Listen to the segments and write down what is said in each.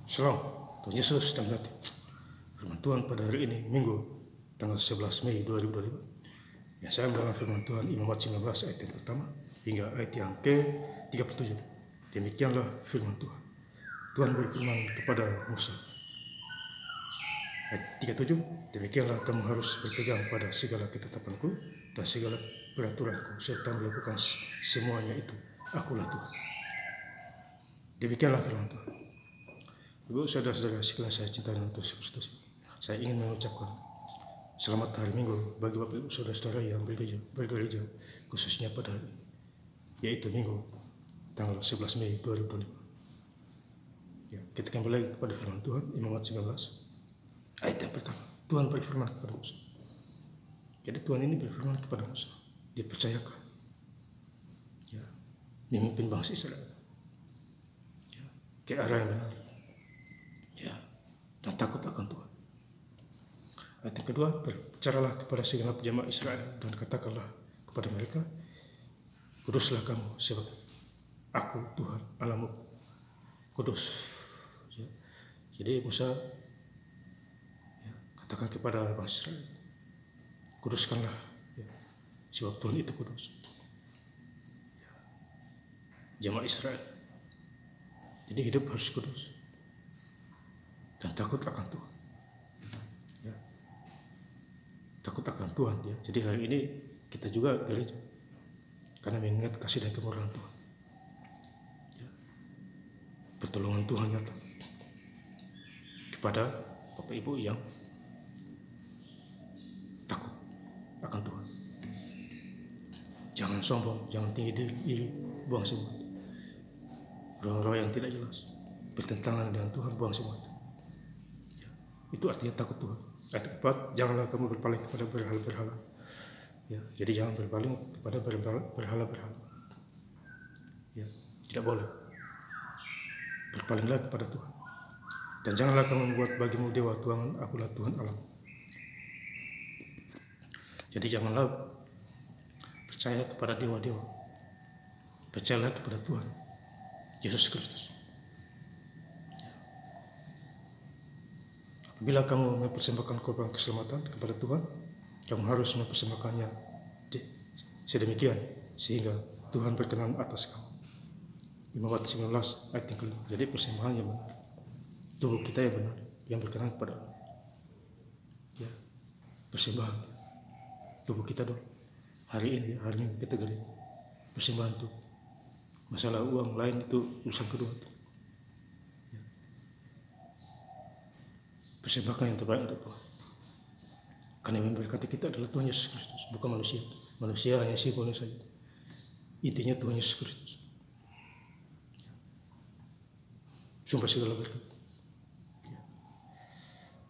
Shalom, Tuhan Yesus dan mati. Firman Tuhan pada hari ini, Minggu, tanggal 11 Mei 2025. Yang saya mendalam firman Tuhan, Imamat 19 ayat yang pertama hingga ayat yang ke-37. Demikianlah firman Tuhan. Tuhan berfirman kepada Musa. Ayat 37, demikianlah kamu harus berpegang pada segala ketetapanku dan segala peraturanku, serta melakukan semuanya itu. Akulah Tuhan. Demikianlah firman Tuhan. Ibu, saudara-saudara sekalian saya cintai dalam Yesus Kristus, saya ingin mengucapkan selamat hari Minggu bagi Bapak Ibu saudara-saudara yang bergereja khususnya pada hari ini, yaitu Minggu tanggal 11 Mei 2025. Ya, kita kembali kepada firman Tuhan, Imamat 19 ayat yang pertama. Tuhan berfirman kepada Musa. Jadi Tuhan ini berfirman kepada Musa, dipercayakan ya, memimpin bangsa Israel ya, ke arah yang benar ya, dan takut akan Tuhan. Ayat yang kedua, berbicaralah kepada segenap jemaat Israel dan katakanlah kepada mereka, kuduslah kamu sebab aku Tuhan Allahmu kudus ya. Jadi Musa ya, katakan kepada bangsa Israel, kuduskanlah ya, sebab Tuhan itu kudus ya. Jemaat Israel jadi hidup harus kudus dan takut akan Tuhan ya. Takut akan Tuhan ya. Jadi hari ini kita juga gereja karena mengingat kasih dan kemurahan Tuhan ya. Pertolongan Tuhan nyata kepada Bapak Ibu yang takut akan Tuhan. Jangan sombong, jangan tinggi diri, buang semua roh-roh yang tidak jelas bertentangan dengan Tuhan, buang semua itu. Itu artinya takut Tuhan. Ayat keempat, janganlah kamu berpaling kepada berhala-berhala. Ya, jadi jangan berpaling kepada berhala-berhala. Ya, tidak boleh. Berpalinglah kepada Tuhan. Dan janganlah kamu membuat bagimu dewa tuangan, akulah Tuhan Allah. Jadi janganlah percaya kepada dewa-dewa. Percayalah kepada Tuhan Yesus Kristus. Bila kamu mempersembahkan korban keselamatan kepada Tuhan, kamu harus mempersembahkannya sedemikian sehingga Tuhan berkenan atas kamu. Imamat 19 ayat yang kelima. Jadi persembahan yang benar, tubuh kita yang benar, yang berkenan kepada Allah. Ya, persembahan tubuh kita dulu. Hari ini kita gali persembahan tubuh. Masalah uang lain itu urusan kedua. Persembahkan yang terbaik untuk Tuhan. Karena yang memberkati kita adalah Tuhan Yesus Kristus, bukan manusia. Manusia hanya simbolnya saja. Intinya Tuhan Yesus Kristus. Sumber segala berkat.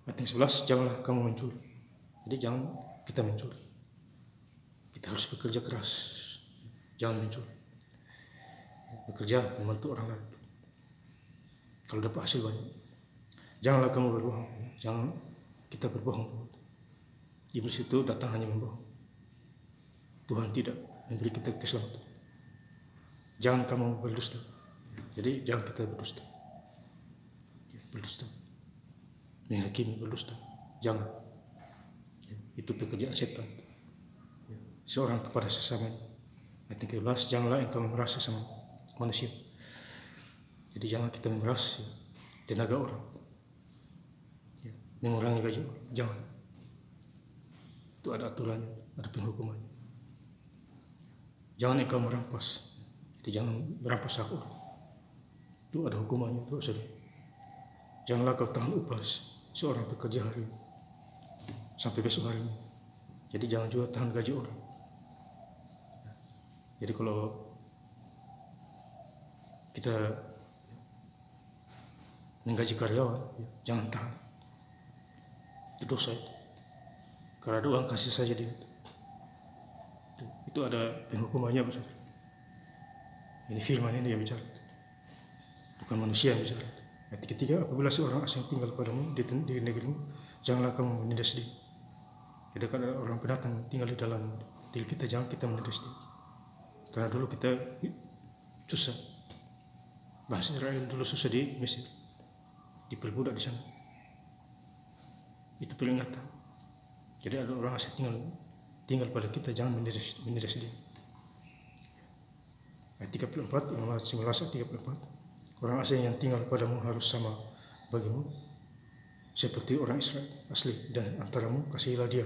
Ayat yang 11, janganlah kamu mencuri. Jadi jangan kita mencuri. Kita harus bekerja keras. Jangan mencuri. Bekerja membantu orang lain. Kalau dapat hasil banyak. Janganlah kamu berbohong. Jangan kita berbohong. Iblis itu datang hanya membohong. Tuhan tidak memberi kita keselamatan. Jangan kamu berdusta. Jadi jangan kita berdusta. Berdusta. Menghakimi berdusta. Jangan. Itu pekerjaan setan. Seorang kepada sesamanya. Ayat 13, janganlah engkau memeras sesama manusia. Jadi jangan kita memeras tenaga orang. Mengurangi gaji orang. Jangan. Itu ada aturannya, ada penghukumannya. Jangan engkau merampas. Jadi jangan merampas hak orang. Itu ada hukumannya, itu saudara. Janganlah kau tahan upah seorang pekerja hari ini sampai besok hari ini. Jadi jangan juga tahan gaji orang. Jadi kalau kita menggaji karyawan, jangan tahan. Itu dosa itu. Karena ada uang kasih saja dia. Itu ada penghukumannya. Ini firman ini yang bicara. Bukan manusia yang bicara. Ayat ketiga, apabila seorang asing tinggal padamu di negerimu, janganlah kamu menindas dia. Jadi kalau orang pendatang tinggal di dalam diri kita, jangan kita menindas dia. Karena dulu kita susah. Bahasa Israel dulu susah di Mesir. diperbudak di sana. Itu peringatan. Jadi ada orang asing tinggal pada kita, jangan menindas dia. Ayat 34, Imam 19 ayat 34. Orang asing yang tinggal padamu harus sama bagimu seperti orang Israel asli, dan antaramu kasihilah dia.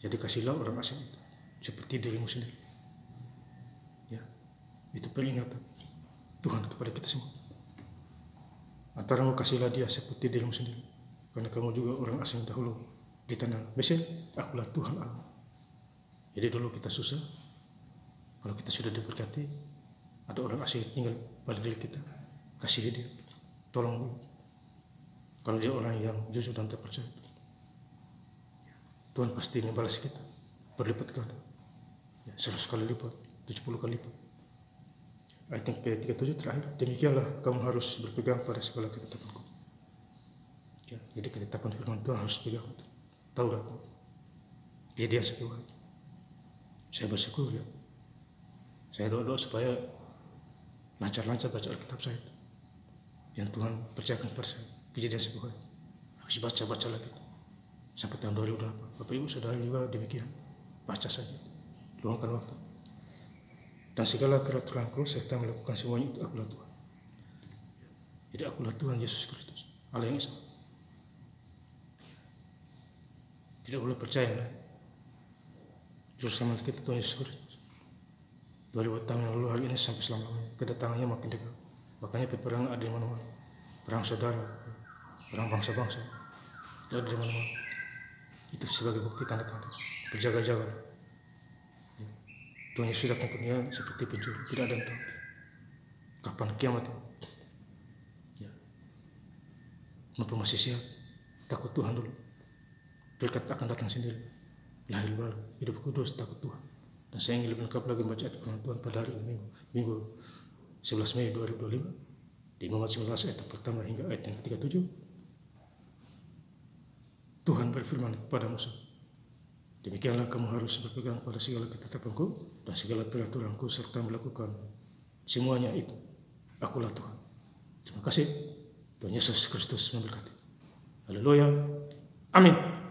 Jadi kasihlah orang asing itu seperti dirimu sendiri. Ya, itu peringatan Tuhan kepada kita semua. Antaramu kasihlah dia seperti dirimu sendiri, karena kamu juga orang asing dahulu di tanah Mesir. Akulah Tuhan Allah. Jadi dulu kita susah, kalau kita sudah diberkati, ada orang asing tinggal pada diri kita, kasih dia, tolong dulu. Kalau dia orang yang jujur dan terpercaya, Tuhan pasti membalas kita berlipat ganda, 100 kali lipat, 70 kali lipat. Ayat yang ke-37 terakhir, demikianlah kamu harus berpegang pada segala ketetapanku. Ya, jadi ketetapan firman Tuhan harus pegang. Taurat, dia sebuah. Saya bersyukur ya. Saya doa supaya lancar-lancar baca Alkitab saya, yang Tuhan percayakan kepada saya. Kejadian sebuah harus baca lagi sampai tahun 2008. Bapak Ibu Saudara juga demikian, baca saja, luangkan waktu. Dan segala peraturanku serta melakukan semuanya itu akulah Tuhan. Jadi akulah Tuhan Yesus Kristus, Allah yang Esa. Tidak boleh percaya Juru selamat kita Tuhan Yesus Kristus. 2000 tahun yang lalu, hari ini sampai selama-lamanya kedatangannya makin dekat. Makanya peperangan ada di mana-mana, perang saudara, perang bangsa-bangsa, itu ada di mana-mana. Itu sebagai bukti tanda-tanda. Berjaga-jaga. Ya. Tuhan Yesus datang ke dunia seperti pencuri, tidak ada yang tahu kapan kiamat. Ya. Mumpung masih sehat, takut Tuhan dulu. Berkat akan datang sendiri. Lahir baru, hidup kudus, takut Tuhan. Dan saya ingin lebih lengkap lagi membaca firman Tuhan pada hari ini, Minggu 11 Mei 2025, di Imam 19 ayat pertama hingga ayat yang ke-37. Tuhan berfirman kepada Musa, demikianlah kamu harus berpegang pada segala ketetapanku dan segala peraturanku serta melakukan semuanya itu. Akulah Tuhan. Terima kasih. Tuhan Yesus Kristus memberkati. Haleluya. Amin.